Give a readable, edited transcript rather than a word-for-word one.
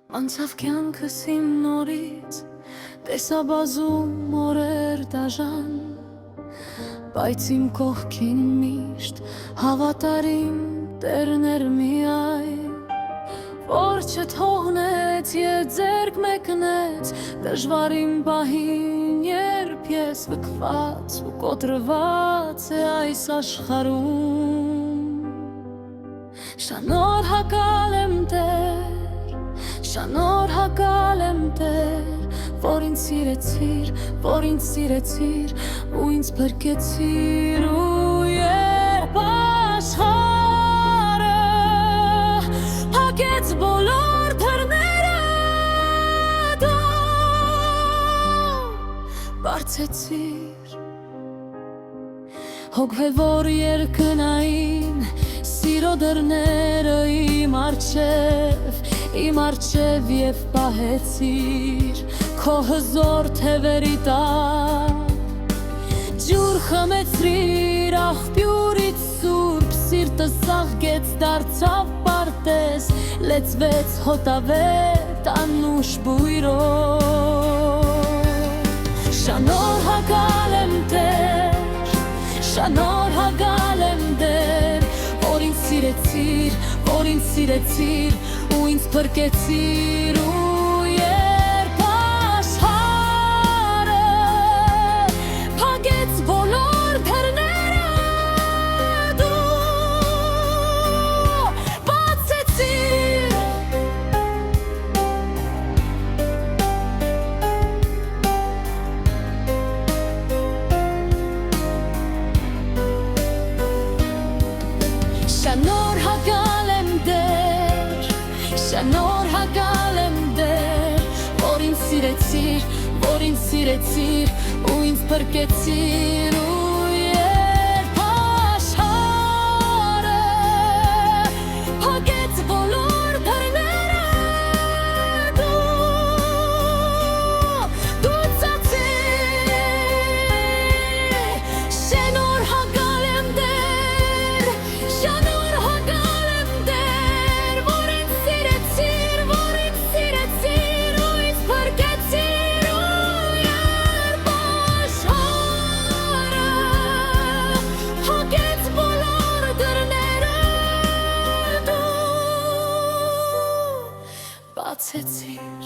Անցավ կյանքս իմ նորից, տեսա բազում օրեր դաժան, բայց իմ կողքին միշտ հավատարիմ Տերն էր միայն, որ չթողնեց և ձեռք մեկնեց դժվարին պահին, երբ ես վքված ու կոտրված է այս աշխարհում։ Շնորհակալ եմ Տեր, շնորհակալ եմ Տեր, որ ինձ սիրեցիր ու ինձ փրկեցիր, ու երբ աշխարհը փակեց բոլոր դռները, դու բարձեցիր հոգևոր երկնային սիրո դռները իմ առջև և պահեցիր քո հզոր թևերի տակ, ջուր խմեցրիր աղբյուրից սուրբ, սիրտս աղգեց դարձավ պարտեզ, լեցվեց հոտավետ անուշ բույրով։ Շնորհակալ եմ Տեր, շնորհակալ եմ Տեր, որ ինձ սիրեցիր ու ինձ փրկեցիր, ու երբ աշխարհը փակեց բոլոր դռները, դու բացեցիր Շնորհակալ եմ Տեր, շնորհակալ եմ Տեր, որ ինձ սիրեցիր ու ինձ փրկեցիր, ու երբ աշխարհը փակեց բոլոր դռները, դու ծածիր։ Շնորհակալ եմ Տեր, շնորհակալ եմ Տեր, որ ինձ սիրեցիր ու ինձ փրկեցիր, ու երբ աշխարհը փակեց բոլոր դռները, դու բացեցիր